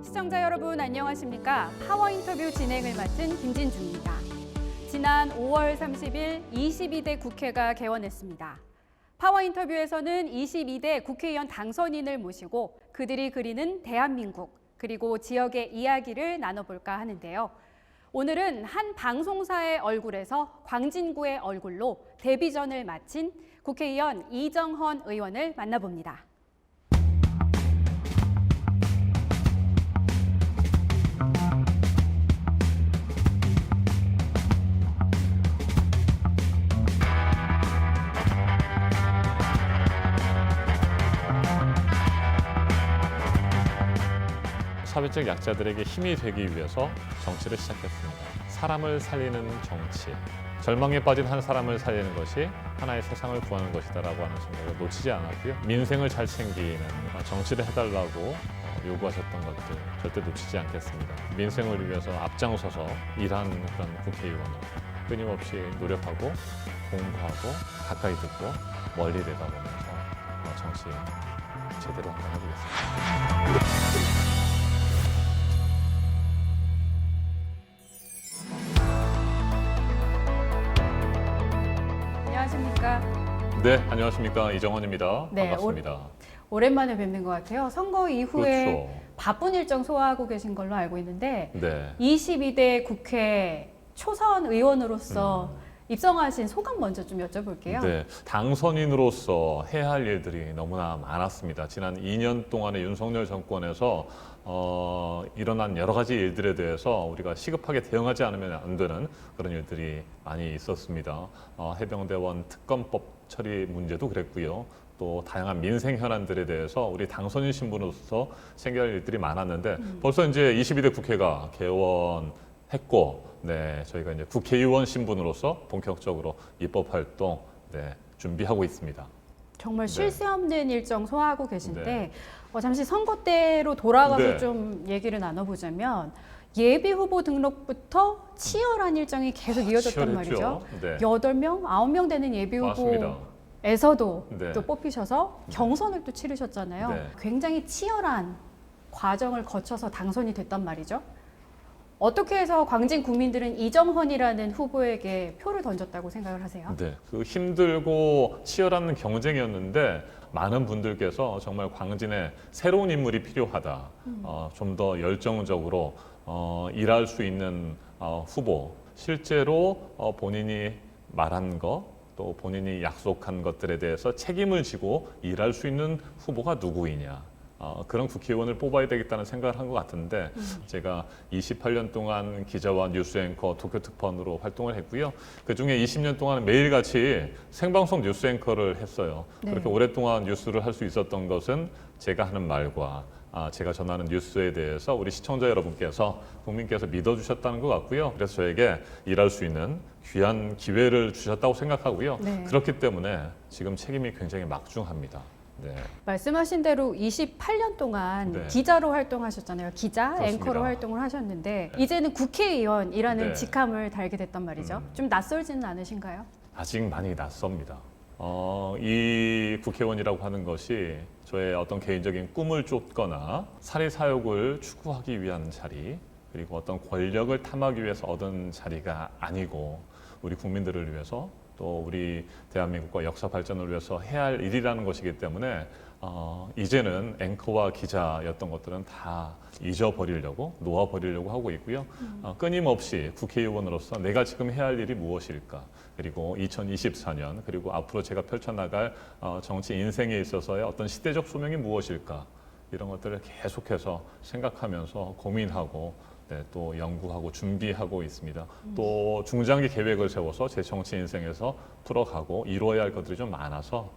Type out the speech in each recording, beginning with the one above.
시청자 여러분 안녕하십니까? 파워 인터뷰 진행을 맡은 김진주입니다. 지난 5월 30일 22대 국회가 개원했습니다. 파워 인터뷰에서는 22대 국회의원 당선인을 모시고 그들이 그리는 대한민국 그리고 지역의 이야기를 나눠볼까 하는데요. 오늘은 한 방송사의 얼굴에서 광진구의 얼굴로 데뷔전을 마친 국회의원 이정헌 의원을 만나봅니다. 사회적 약자들에게 힘이 되기 위해서 정치를 시작했습니다. 사람을 살리는 정치, 절망에 빠진 한 사람을 살리는 것이 하나의 세상을 구하는 것이다라고 하는 생각을 놓치지 않았고요. 민생을 잘 챙기는 정치를 해달라고 요구하셨던 것들 절대 놓치지 않겠습니다. 민생을 위해서 앞장서서 일하는 그런 국회의원을 끊임없이 노력하고 공부하고 가까이 듣고 멀리 내다보면서 정치 제대로 한번 해보겠습니다. 안녕하십니까? 네, 안녕하십니까. 이정헌입니다. 네, 반갑습니다. 오랜만에 뵙는 것 같아요. 선거 이후에 그렇죠. 바쁜 일정 소화하고 계신 걸로 알고 있는데 네. 22대 국회 초선 의원으로서 입성하신 소감 먼저 좀 여쭤볼게요. 네, 당선인으로서 해야 할 일들이 너무나 많았습니다. 지난 2년 동안의 윤석열 정권에서 일어난 여러 가지 일들에 대해서 우리가 시급하게 대응하지 않으면 안 되는 그런 일들이 많이 있었습니다. 해병대원 특검법 처리 문제도 그랬고요. 또 다양한 민생 현안들에 대해서 우리 당선인 신분으로서 생겨야 할 일들이 많았는데 벌써 이제 22대 국회가 개원했고, 네, 저희가 이제 국회의원 신분으로서 본격적으로 입법 활동 준비하고 있습니다. 정말 네. 쉴 새 없는 일정 소화하고 계신데 네. 잠시 선거 때로 돌아가서 네. 좀 얘기를 나눠보자면 예비 후보 등록부터 치열한 일정이 계속 이어졌단 치열했죠. 말이죠. 네. 8명, 9명 되는 예비 맞습니다. 후보에서도 네. 또 뽑히셔서 경선을 또 치르셨잖아요. 네. 굉장히 치열한 과정을 거쳐서 당선이 됐단 말이죠. 어떻게 해서 광진 국민들은 이정헌이라는 후보에게 표를 던졌다고 생각을 하세요? 네, 그 힘들고 치열한 경쟁이었는데 많은 분들께서 정말 광진에 새로운 인물이 필요하다, 좀 더 열정적으로 일할 수 있는 후보, 실제로 본인이 말한 것, 또 본인이 약속한 것들에 대해서 책임을 지고 일할 수 있는 후보가 누구이냐. 그런 국회의원을 뽑아야 되겠다는 생각을 한 것 같은데 제가 28년 동안 기자와 뉴스 앵커 도쿄 특파원으로 활동을 했고요. 그중에 20년 동안 매일같이 생방송 뉴스 앵커를 했어요. 네. 그렇게 오랫동안 뉴스를 할 수 있었던 것은 제가 하는 말과 제가 전하는 뉴스에 대해서 우리 시청자 여러분께서 국민께서 믿어주셨다는 것 같고요. 그래서 저에게 일할 수 있는 귀한 기회를 주셨다고 생각하고요. 네. 그렇기 때문에 지금 책임이 굉장히 막중합니다. 네. 말씀하신 대로 28년 동안 네. 기자로 활동하셨잖아요. 기자, 그렇습니다. 앵커로 활동을 하셨는데 이제는 국회의원이라는 네. 직함을 달게 됐단 말이죠. 좀 낯설지는 않으신가요? 아직 많이 낯섭니다. 이 국회의원이라고 하는 것이 저의 어떤 개인적인 꿈을 쫓거나 사리사욕을 추구하기 위한 자리, 그리고 어떤 권력을 탐하기 위해서 얻은 자리가 아니고 우리 국민들을 위해서 또 우리 대한민국과 역사 발전을 위해서 해야 할 일이라는 것이기 때문에 이제는 앵커와 기자였던 것들은 다 잊어버리려고 놓아버리려고 하고 있고요. 끊임없이 국회의원으로서 내가 지금 해야 할 일이 무엇일까, 그리고 2024년 그리고 앞으로 제가 펼쳐나갈 정치 인생에 있어서의 어떤 시대적 소명이 무엇일까, 이런 것들을 계속해서 생각하면서 고민하고 또 연구하고 준비하고 있습니다. 또 중장기 계획을 세워서 제 정치 인생에서 풀어가고 이루어야 할 것들이 좀 많아서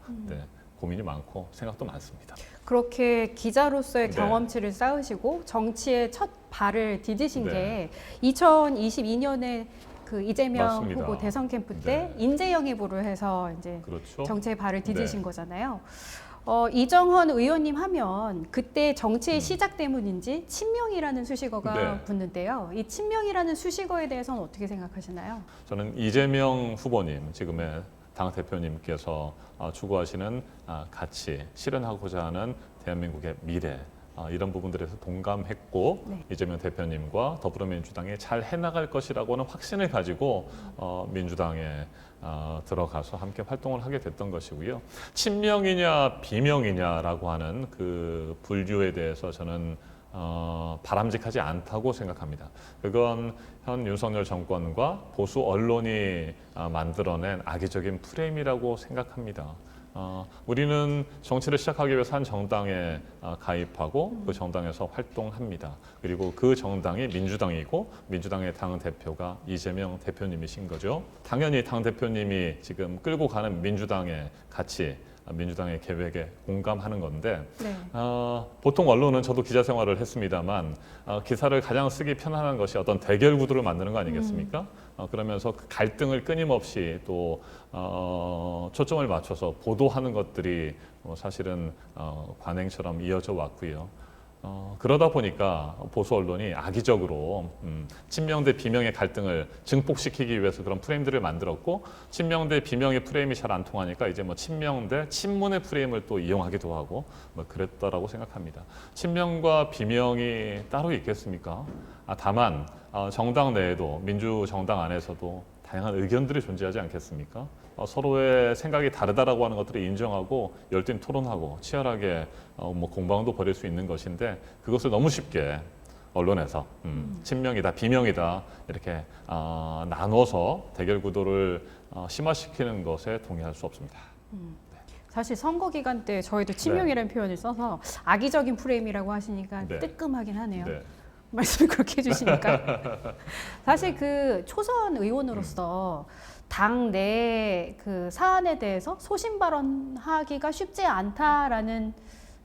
고민이 많고 생각도 많습니다. 그렇게 기자로서의 네. 경험치를 쌓으시고 정치의 첫 발을 디디신 네. 게 2022년에 그 이재명 맞습니다. 후보 대선 캠프 때 네. 인재 영입으로 해서 이제 그렇죠. 정치의 발을 디디신 네. 거잖아요. 이정헌 의원님 하면 그때 정치의 시작 때문인지 친명이라는 수식어가 네. 붙는데요. 이 친명이라는 수식어에 대해서는 어떻게 생각하시나요? 저는 이재명 후보님, 지금의 당 대표님께서 추구하시는 가치, 실현하고자 하는 대한민국의 미래, 이런 부분들에서 동감했고 네. 이재명 대표님과 더불어민주당이 잘 해나갈 것이라고는 확신을 가지고 민주당에 들어가서 함께 활동을 하게 됐던 것이고요. 친명이냐 비명이냐라고 하는 그 분류에 대해서 저는 바람직하지 않다고 생각합니다. 그건 현 윤석열 정권과 보수 언론이 만들어낸 악의적인 프레임이라고 생각합니다. 우리는 정치를 시작하기 위해서 한 정당에 가입하고 그 정당에서 활동합니다. 그리고 그 정당이 민주당이고 민주당의 당 대표가 이재명 대표님이신 거죠. 당연히 당 대표님이 지금 끌고 가는 민주당의 가치, 민주당의 계획에 공감하는 건데 네. 보통 언론은 저도 기자 생활을 했습니다만 기사를 가장 쓰기 편안한 것이 어떤 대결 구도를 만드는 거 아니겠습니까? 그러면서 그 갈등을 끊임없이 또 초점을 맞춰서 보도하는 것들이 사실은 관행처럼 이어져 왔고요. 그러다 보니까 보수 언론이 악의적으로 친명 대 비명의 갈등을 증폭시키기 위해서 그런 프레임들을 만들었고 친명 대 비명의 프레임이 잘 안 통하니까 이제 뭐 친명 대 친문의 프레임을 또 이용하기도 하고 뭐 그랬다라고 생각합니다. 친명과 비명이 따로 있겠습니까? 다만 정당 내에도 민주정당 안에서도 다양한 의견들이 존재하지 않겠습니까? 서로의 생각이 다르다라고 하는 것들을 인정하고 열띤 토론하고 치열하게 뭐 공방도 벌일 수 있는 것인데 그것을 너무 쉽게 언론에서 친명이다, 비명이다 이렇게 나눠서 대결 구도를 심화시키는 것에 동의할 수 없습니다. 사실 선거 기간 때 저희도 친명이라는 표현을 써서 악의적인 프레임이라고 하시니까 네. 뜨끔하긴 하네요. 네. 말씀을 그렇게 해주시니까 사실 그 초선 의원으로서 당 내 그 사안에 대해서 소신 발언하기가 쉽지 않다라는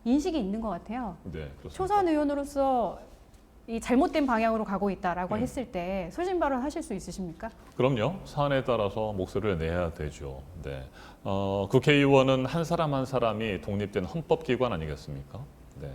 인식이 있는 것 같아요. 네, 그렇습니다. 초선 의원으로서 이 잘못된 방향으로 가고 있다라고 했을 때 소신 발언하실 수 있으십니까? 그럼요. 사안에 따라서 목소리를 내야 되죠. 네. 국회의원은 한 사람 한 사람이 독립된 헌법기관 아니겠습니까? 네.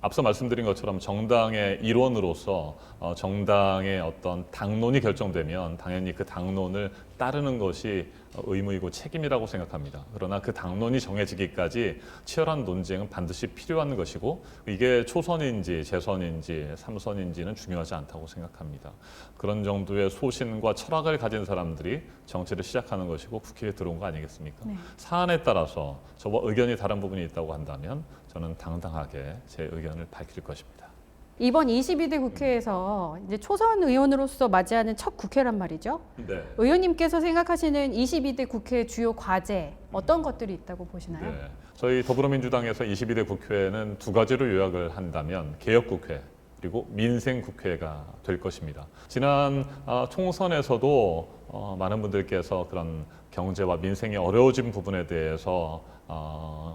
앞서 말씀드린 것처럼 정당의 일원으로서 정당의 어떤 당론이 결정되면 당연히 그 당론을 따르는 것이 의무이고 책임이라고 생각합니다. 그러나 그 당론이 정해지기까지 치열한 논쟁은 반드시 필요한 것이고 이게 초선인지 재선인지 삼선인지는 중요하지 않다고 생각합니다. 그런 정도의 소신과 철학을 가진 사람들이 정치를 시작하는 것이고 국회에 들어온 거 아니겠습니까? 네. 사안에 따라서 저와 의견이 다른 부분이 있다고 한다면 저는 당당하게 제 의견을 밝힐 것입니다. 이번 22대 국회에서 이제 초선 의원으로서 맞이하는 첫 국회란 말이죠. 네. 의원님께서 생각하시는 22대 국회 주요 과제 어떤 것들이 있다고 보시나요? 네. 저희 더불어민주당에서 22대 국회는 두 가지로 요약을 한다면 개혁국회 그리고 민생국회가 될 것입니다. 지난 총선에서도 많은 분들께서 그런 경제와 민생이 어려워진 부분에 대해서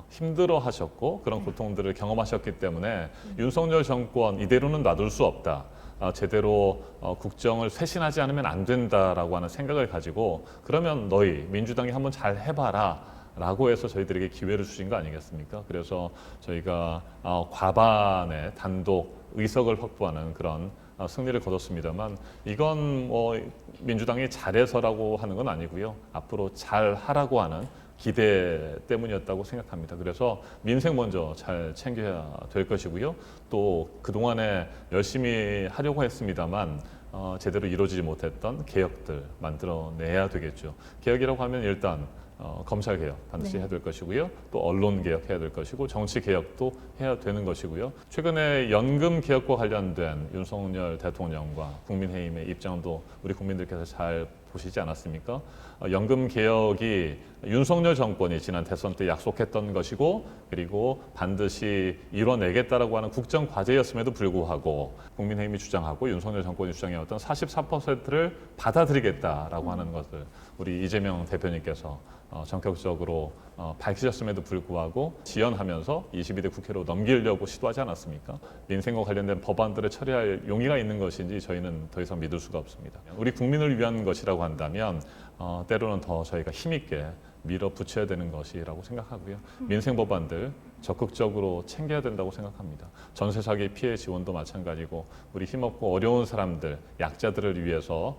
힘들어 하셨고 그런 고통들을 경험하셨기 때문에 윤석열 정권 이대로는 놔둘 수 없다. 제대로 국정을 쇄신하지 않으면 안 된다라고 하는 생각을 가지고 그러면 너희 민주당이 한번 잘 해봐라 라고 해서 저희들에게 기회를 주신 거 아니겠습니까? 그래서 저희가 과반의 단독 의석을 확보하는 그런 승리를 거뒀습니다만 이건 뭐 민주당이 잘해서라고 하는 건 아니고요. 앞으로 잘 하라고 하는 기대 때문이었다고 생각합니다. 그래서 민생 먼저 잘 챙겨야 될 것이고요. 또 그동안에 열심히 하려고 했습니다만 제대로 이루어지지 못했던 개혁들 만들어내야 되겠죠. 개혁이라고 하면 일단 검찰 개혁 반드시 네. 해야 될 것이고요. 또 언론 개혁 해야 될 것이고 정치 개혁도 해야 되는 것이고요. 최근에 연금 개혁과 관련된 윤석열 대통령과 국민의힘의 입장도 우리 국민들께서 잘 보시지 않았습니까? 연금 개혁이 윤석열 정권이 지난 대선 때 약속했던 것이고 그리고 반드시 이뤄내겠다라고 하는 국정 과제였음에도 불구하고 국민의힘이 주장하고 윤석열 정권이 주장해왔던 44%를 받아들이겠다라고 하는 것을 우리 이재명 대표님께서 전격적으로 밝히셨음에도 불구하고 지연하면서 22대 국회로 넘기려고 시도하지 않았습니까? 민생과 관련된 법안들을 처리할 용의가 있는 것인지 저희는 더 이상 믿을 수가 없습니다. 우리 국민을 위한 것이라고 한다면 때로는 더 저희가 힘있게 밀어붙여야 되는 것이라고 생각하고요. 민생 법안들 적극적으로 챙겨야 된다고 생각합니다. 전세 사기 피해 지원도 마찬가지고 우리 힘없고 어려운 사람들, 약자들을 위해서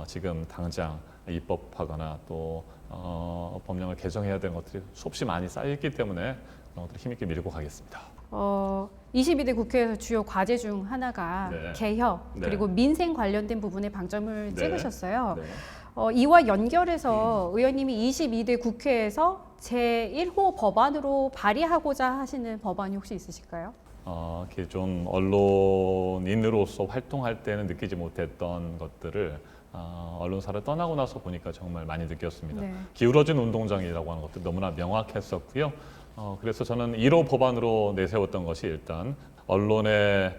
지금 당장 입법하거나 또 법령을 개정해야 되는 것들이 수없이 많이 쌓여있기 때문에 그런 것들을 힘있게 밀고 가겠습니다. 22대 국회에서 주요 과제 중 하나가 네. 개혁 네. 그리고 민생 관련된 부분에 방점을 네. 찍으셨어요. 네. 이와 연결해서 의원님이 22대 국회에서 제1호 법안으로 발의하고자 하시는 법안이 혹시 있으실까요? 이렇게 좀 언론인으로서 활동할 때는 느끼지 못했던 것들을 언론사를 떠나고 나서 보니까 정말 많이 느꼈습니다. 네. 기울어진 운동장이라고 하는 것도 너무나 명확했었고요. 그래서 저는 1호 법안으로 내세웠던 것이 일단 언론의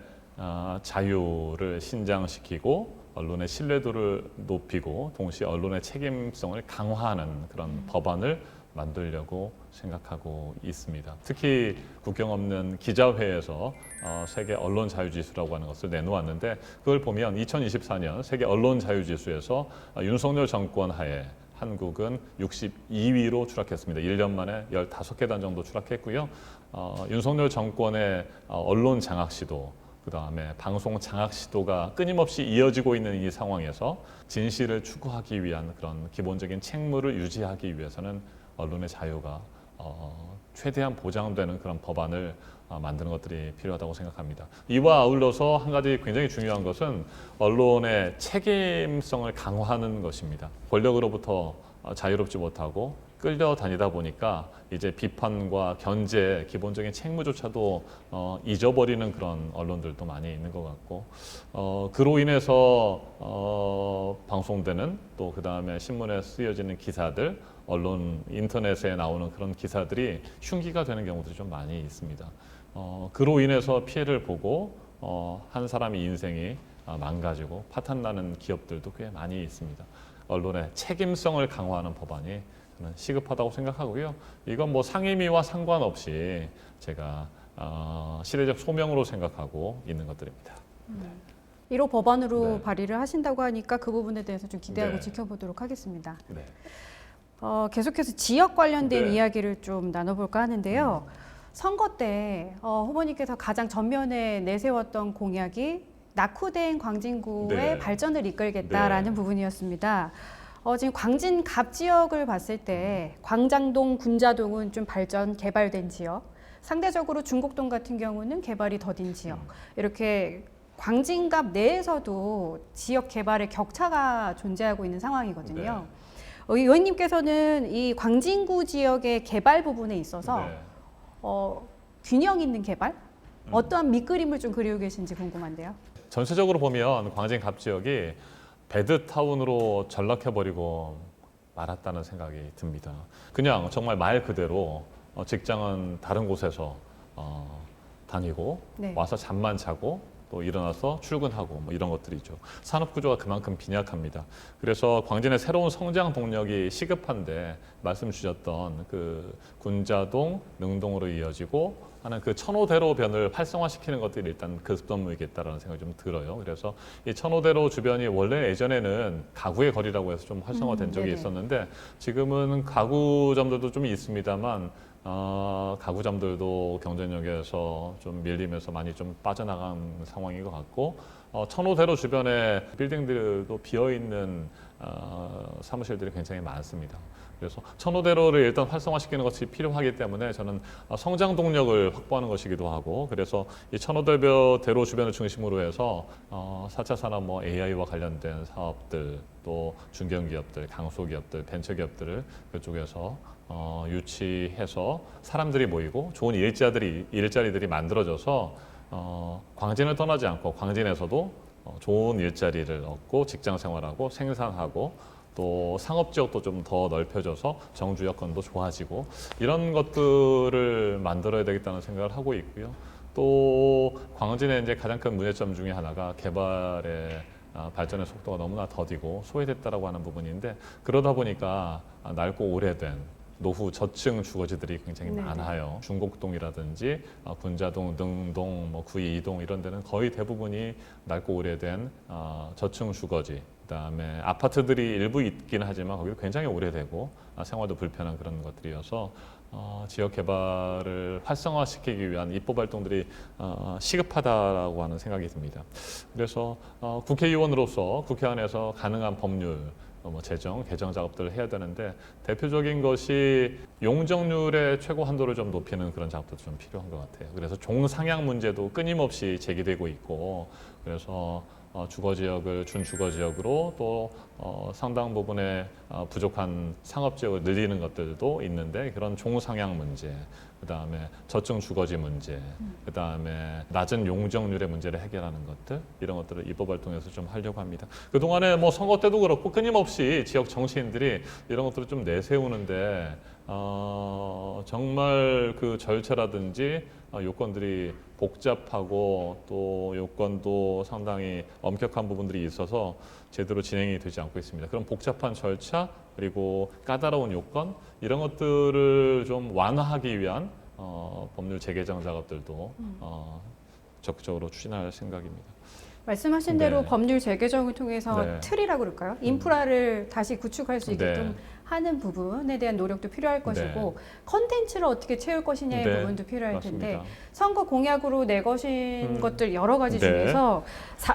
자유를 신장시키고 언론의 신뢰도를 높이고 동시에 언론의 책임성을 강화하는 그런 법안을 만들려고 생각하고 있습니다. 특히 국경 없는 기자회에서 세계 언론 자유 지수라고 하는 것을 내놓았는데 그걸 보면 2024년 세계 언론 자유 지수에서 윤석열 정권 하에 한국은 62위로 추락했습니다. 1년 만에 15계단 정도 추락했고요. 윤석열 정권의 언론 장악 시도 그다음에 방송 장악 시도가 끊임없이 이어지고 있는 이 상황에서 진실을 추구하기 위한 그런 기본적인 책무를 유지하기 위해서는 언론의 자유가 최대한 보장되는 그런 법안을 만드는 것들이 필요하다고 생각합니다. 이와 아울러서 한 가지 굉장히 중요한 것은 언론의 책임성을 강화하는 것입니다. 권력으로부터 자유롭지 못하고 끌려다니다 보니까 이제 비판과 견제, 기본적인 책무조차도 잊어버리는 그런 언론들도 많이 있는 것 같고 그로 인해서 방송되는 또 그다음에 신문에 쓰여지는 기사들, 언론 인터넷에 나오는 그런 기사들이 흉기가 되는 경우들이 좀 많이 있습니다. 그로 인해서 피해를 보고 한 사람의 인생이 망가지고 파탄나는 기업들도 꽤 많이 있습니다. 언론의 책임성을 강화하는 법안이 저는 시급하다고 생각하고요. 이건 뭐 상임위와 상관없이 제가 시대적 소명으로 생각하고 있는 것들입니다. 1호 법안으로 네. 발의를 하신다고 하니까 그 부분에 대해서 좀 기대하고 네. 지켜보도록 하겠습니다. 네. 계속해서 지역 관련된 네. 이야기를 좀 나눠볼까 하는데요. 선거 때 후보님께서 가장 전면에 내세웠던 공약이 낙후된 광진구의 네. 발전을 이끌겠다라는 네. 부분이었습니다. 지금 광진 갑 지역을 봤을 때 광장동, 군자동은 좀 발전, 개발된 지역, 상대적으로 중곡동 같은 경우는 개발이 더딘 지역, 이렇게 광진갑 내에서도 지역 개발의 격차가 존재하고 있는 상황이거든요. 의원님께서는 이 광진구 지역의 개발 부분에 있어서 네. 균형 있는 개발? 어떠한 밑그림을 좀 그리고 계신지 궁금한데요. 전체적으로 보면 광진 갑 지역이 배드타운으로 전락해버리고 말았다는 생각이 듭니다. 그냥 정말 말 그대로 직장은 다른 곳에서 다니고 네. 와서 잠만 자고 또 일어나서 출근하고 뭐 이런 것들이죠. 산업 구조가 그만큼 빈약합니다. 그래서 광진의 새로운 성장 동력이 시급한데 말씀 주셨던 그 군자동, 능동으로 이어지고 하는 그 천호대로변을 활성화시키는 것들이 일단 급선무이겠다라는 생각이 좀 들어요. 그래서 이 천호대로 주변이 원래 예전에는 가구의 거리라고 해서 좀 활성화된 적이 네네. 있었는데 지금은 가구점들도 좀 있습니다만 가구점들도 경쟁력에서 좀 밀리면서 많이 좀 빠져나간 상황인 것 같고 천호대로 주변에 빌딩들도 비어있는 사무실들이 굉장히 많습니다. 그래서 천호대로를 일단 활성화시키는 것이 필요하기 때문에 저는 성장 동력을 확보하는 것이기도 하고 그래서 이 천호대로 주변을 중심으로 해서 4차 산업 뭐 AI와 관련된 사업들 또 중견기업들, 강소기업들, 벤처기업들을 그쪽에서 유치해서 사람들이 모이고 좋은 일자리들이 만들어져서 광진을 떠나지 않고 광진에서도 좋은 일자리를 얻고 직장 생활하고 생산하고 또 상업 지역도 좀 더 넓혀져서 정주 여건도 좋아지고 이런 것들을 만들어야 되겠다는 생각을 하고 있고요. 또 광진의 이제 가장 큰 문제점 중에 하나가 개발의 발전의 속도가 너무나 더디고 소외됐다라고 하는 부분인데 그러다 보니까 낡고 오래된 노후 저층 주거지들이 굉장히 네. 많아요. 중곡동이라든지 군자동, 능동, 구이, 이동 이런 데는 거의 대부분이 낡고 오래된 저층 주거지. 그다음에 아파트들이 일부 있긴 하지만 거기도 굉장히 오래되고 생활도 불편한 그런 것들이어서 지역 개발을 활성화시키기 위한 입법 활동들이 시급하다라고 하는 생각이 듭니다. 그래서 국회의원으로서 국회 안에서 가능한 법률 재정, 개정 작업들을 해야 되는데 대표적인 것이 용적률의 최고 한도를 좀 높이는 그런 작업도 좀 필요한 것 같아요. 그래서 종상향 문제도 끊임없이 제기되고 있고 그래서 주거지역을 준주거지역으로 또 상당 부분의 부족한 상업지역을 늘리는 것들도 있는데 그런 종상향 문제, 그다음에 저층 주거지 문제, 그다음에 낮은 용적률의 문제를 해결하는 것들 이런 것들을 입법을 통해서 좀 하려고 합니다. 그동안에 선거 때도 그렇고 끊임없이 지역 정치인들이 이런 것들을 좀 내세우는데 정말 그 절차라든지 요건들이 복잡하고 또 요건도 상당히 엄격한 부분들이 있어서 제대로 진행이 되지 않고 있습니다. 그런 복잡한 절차 그리고 까다로운 요건 이런 것들을 좀 완화하기 위한 법률 재개정 작업들도 적극적으로 추진할 생각입니다. 말씀하신 대로 법률 재개정을 통해서 네. 틀이라고 그럴까요? 인프라를 다시 구축할 수 있게끔 네. 하는 부분에 대한 노력도 필요할 것이고 컨텐츠를 어떻게 채울 것이냐의 네. 부분도 필요할 맞습니다. 텐데 선거 공약으로 내거신 것들 여러 가지 네. 중에서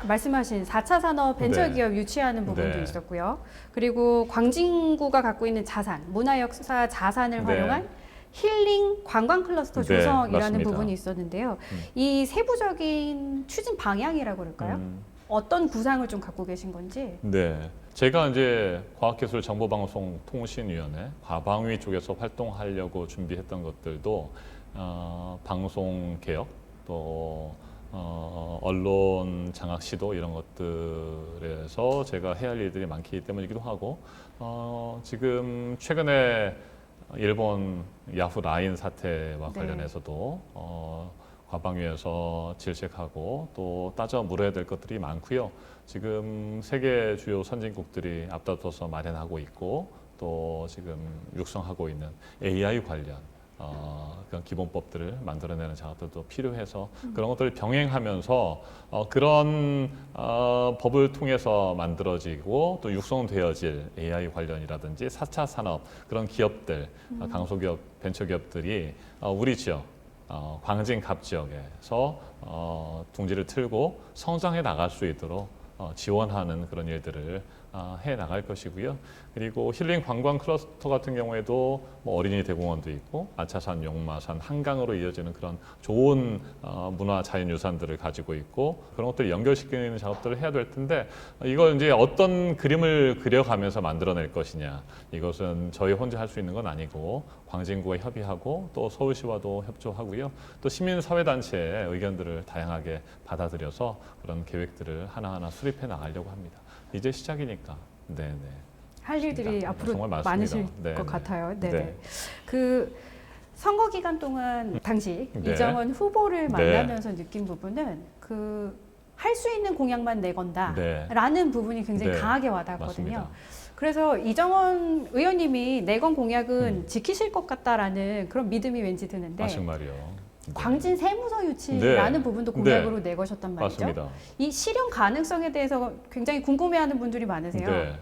말씀하신 4차 산업 벤처기업 유치하는 부분도 네. 있었고요. 그리고 광진구가 갖고 있는 자산, 문화역사 자산을 네. 활용한 힐링 관광 클러스터 네, 조성이라는 맞습니다. 부분이 있었는데요. 이 세부적인 추진 방향이라고 그럴까요? 어떤 구상을 좀 갖고 계신 건지? 네. 제가 이제 과학기술정보방송통신위원회 과방위 쪽에서 활동하려고 준비했던 것들도 방송 개혁 또 언론 장악 시도 이런 것들에서 제가 해야 할 일들이 많기 때문이기도 하고 지금 최근에 일본 야후 라인 사태와 네. 관련해서도 과방위에서 질책하고 또 따져 물어야 될 것들이 많고요. 지금 세계 주요 선진국들이 앞다퉈서 마련하고 있고 또 지금 육성하고 있는 AI 관련 그런 기본법들을 만들어내는 작업들도 필요해서 그런 것들을 병행하면서 그런 법을 통해서 만들어지고 또 육성되어질 AI 관련이라든지 4차 산업 그런 기업들, 강소기업, 벤처기업들이 우리 지역 광진 갑 지역에서 둥지를 틀고 성장해 나갈 수 있도록 지원하는 그런 일들을 해 나갈 것이고요. 그리고 힐링 관광 클러스터 같은 경우에도 어린이 대공원도 있고 아차산, 용마산, 한강으로 이어지는 그런 좋은 문화 자연유산들을 가지고 있고 그런 것들을 연결시키는 작업들을 해야 될 텐데 이걸 이제 어떤 그림을 그려가면서 만들어낼 것이냐 이것은 저희 혼자 할 수 있는 건 아니고 광진구와 협의하고 또 서울시와도 협조하고요. 또 시민사회단체의 의견들을 다양하게 받아들여서 그런 계획들을 하나하나 수립해 나가려고 합니다. 이제 시작이니까. 네네. 할 일들이 앞으로 정말 많습니다. 많으실 네, 것 네. 같아요. 네네. 네. 그 선거 기간 동안 당시 네. 이정원 후보를 네. 만나면서 느낀 부분은 그 할 수 있는 공약만 내건다라는 네. 부분이 굉장히 네. 강하게 와닿거든요. 맞습니다. 그래서 이정원 의원님이 내건 공약은 지키실 것 같다라는 그런 믿음이 왠지 드는데 아직 말이요. 네. 광진 세무서 유치라는 네. 부분도 공약으로 내거셨단 말이죠. 맞습니다. 이 실현 가능성에 대해서 굉장히 궁금해하는 분들이 많으세요. 네.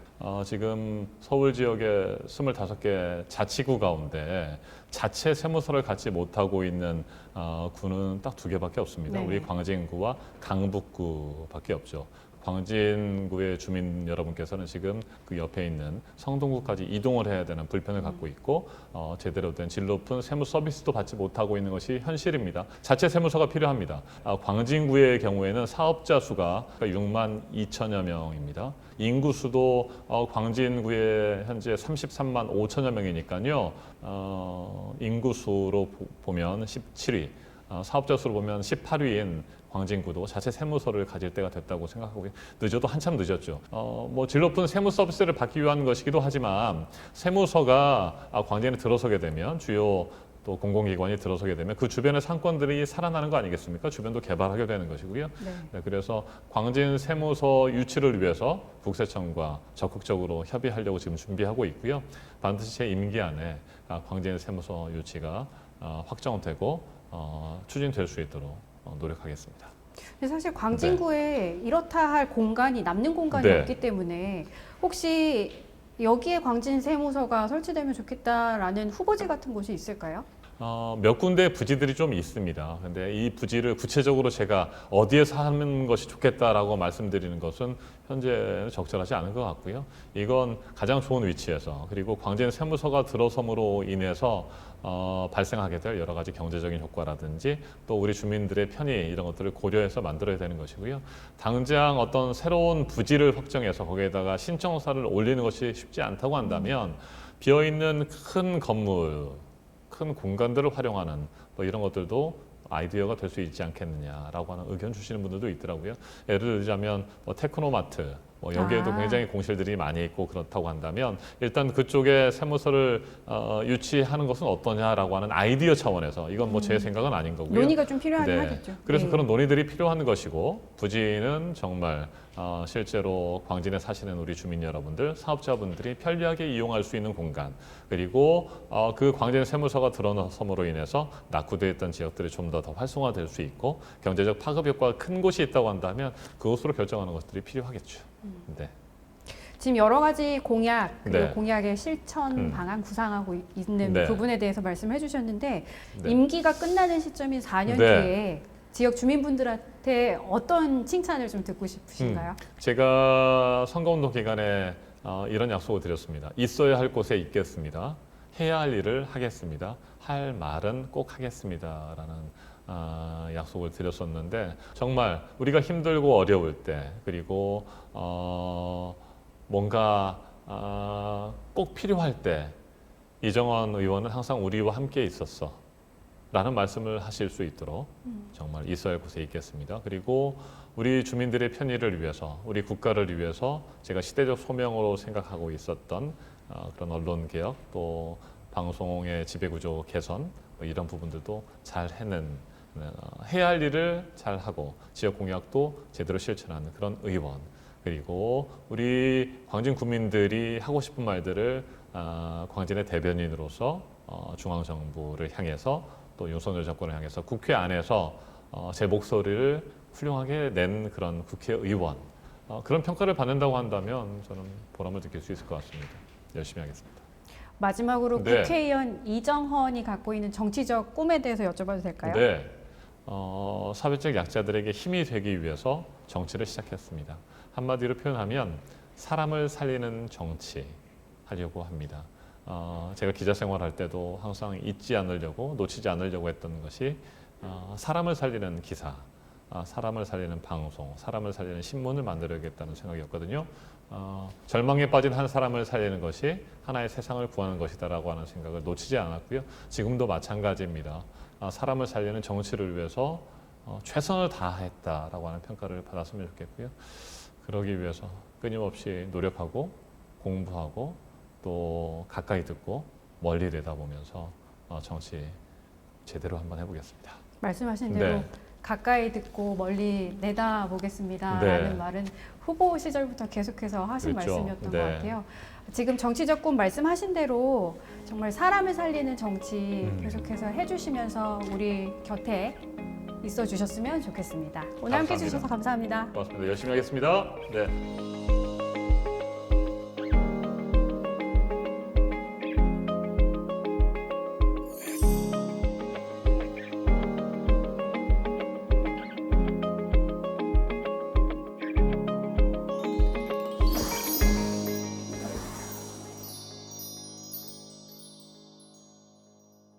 지금 서울 지역의 25개 자치구 가운데 자체 세무서를 갖지 못하고 있는 구는 딱 2개밖에 없습니다. 네. 우리 광진구와 강북구밖에 없죠. 광진구의 주민 여러분께서는 지금 그 옆에 있는 성동구까지 이동을 해야 되는 불편을 갖고 있고 제대로 된 질 높은 세무 서비스도 받지 못하고 있는 것이 현실입니다. 자체 세무서가 필요합니다. 광진구의 경우에는 사업자 수가 6만 2천여 명입니다. 인구 수도 광진구에 현재 33만 5천여 명이니까요. 인구 수로 보면 17위, 사업자 수로 보면 18위인 광진구도 자체 세무서를 가질 때가 됐다고 생각하고 늦어도 한참 늦었죠. 질 높은 세무 서비스를 받기 위한 것이기도 하지만 세무서가 광진에 들어서게 되면 주요 또 또 공공기관이 들어서게 되면 그 주변의 상권들이 살아나는 거 아니겠습니까? 주변도 개발하게 되는 것이고요. 네. 네, 그래서 광진 세무서 유치를 위해서 국세청과 적극적으로 협의하려고 지금 준비하고 있고요. 반드시 제 임기 안에 광진 세무서 유치가 확정되고 추진될 수 있도록 노력하겠습니다. 근데 사실 광진구에 이렇다 할 공간이 남는 공간이 네. 없기 때문에 혹시 여기에 광진 세무서가 설치되면 좋겠다라는 후보지 같은 곳이 있을까요? 몇 군데 부지들이 좀 있습니다. 근데 이 부지를 구체적으로 제가 어디에서 하는 것이 좋겠다라고 말씀드리는 것은 현재 적절하지 않은 것 같고요. 이건 가장 좋은 위치에서 그리고 광진 세무서가 들어섬으로 인해서 발생하게 될 여러 가지 경제적인 효과라든지 또 우리 주민들의 편의 이런 것들을 고려해서 만들어야 되는 것이고요. 당장 어떤 새로운 부지를 확정해서 거기에다가 신청서를 올리는 것이 쉽지 않다고 한다면 비어있는 큰 건물 큰 공간들을 활용하는 뭐 이런 것들도 아이디어가 될 수 있지 않겠느냐라고 하는 의견 주시는 분들도 있더라고요. 예를 들자면 뭐 테크노마트 뭐 여기에도 굉장히 공실들이 많이 있고 그렇다고 한다면 일단 그쪽에 세무서를 유치하는 것은 어떠냐라고 하는 아이디어 차원에서 이건 뭐 제 생각은 아닌 거고요. 논의가 좀 필요하긴 네. 하겠죠. 그래서 네. 그런 논의들이 필요한 것이고 부지는 정말 실제로 광진에 사시는 우리 주민 여러분들, 사업자분들이 편리하게 이용할 수 있는 공간 그리고 그 광진 세무서가 들어섬으로 인해서 낙후되어 있던 지역들이 좀 더 활성화될 수 있고 경제적 파급 효과가 큰 곳이 있다고 한다면 그것으로 결정하는 것들이 필요하겠죠. 네. 지금 여러 가지 공약 그리고 네. 공약의 실천 방안 구상하고 있는 네. 부분에 대해서 말씀해 주셨는데 네. 임기가 끝나는 시점인 4년 네. 뒤에 지역 주민분들한테 어떤 칭찬을 좀 듣고 싶으신가요? 제가 선거운동 기간에 이런 약속을 드렸습니다. 있어야 할 곳에 있겠습니다. 해야 할 일을 하겠습니다. 할 말은 꼭 하겠습니다라는 약속을 드렸었는데 정말 우리가 힘들고 어려울 때 그리고 뭔가 꼭 필요할 때 이정원 의원은 항상 우리와 함께 있었어 라는 말씀을 하실 수 있도록 정말 있어야 할 곳에 있겠습니다. 그리고 우리 주민들의 편의를 위해서 우리 국가를 위해서 제가 시대적 소명으로 생각하고 있었던 그런 언론 개혁 또 방송의 지배구조 개선 뭐 이런 부분들도 잘 해야 할 일을 잘 하고 지역 공약도 제대로 실천하는 그런 의원 그리고 우리 광진 국민들이 하고 싶은 말들을 광진의 대변인으로서 중앙정부를 향해서 또 윤석열 정권을 향해서 국회 안에서 제 목소리를 훌륭하게 낸 그런 국회의원 그런 평가를 받는다고 한다면 저는 보람을 느낄 수 있을 것 같습니다. 열심히 하겠습니다. 마지막으로 네. 국회의원 이정헌이 갖고 있는 정치적 꿈에 대해서 여쭤봐도 될까요? 네, 사회적 약자들에게 힘이 되기 위해서 정치를 시작했습니다. 한마디로 표현하면 사람을 살리는 정치 하려고 합니다. 제가 기자 생활할 때도 항상 잊지 않으려고 놓치지 않으려고 했던 것이 사람을 살리는 기사, 사람을 살리는 방송, 사람을 살리는 신문을 만들어야겠다는 생각이었거든요. 절망에 빠진 한 사람을 살리는 것이 하나의 세상을 구하는 것이다라고 하는 생각을 놓치지 않았고요. 지금도 마찬가지입니다. 사람을 살리는 정치를 위해서 최선을 다했다라고 하는 평가를 받았으면 좋겠고요. 그러기 위해서 끊임없이 노력하고 공부하고 또 가까이 듣고 멀리 내다보면서 정치 제대로 한번 해보겠습니다. 말씀하신 대로 네. 가까이 듣고 멀리 내다보겠습니다. 네. 라는 말은 후보 시절부터 계속해서 하신 그렇죠. 말씀이었던 네. 것 같아요. 지금 정치적 꿈 말씀하신 대로 정말 사람을 살리는 정치 계속해서 해주시면서 우리 곁에 있어 주셨으면 좋겠습니다. 오늘 함께 감사합니다. 해주셔서 감사합니다. 고맙습니다. 열심히 하겠습니다. 네.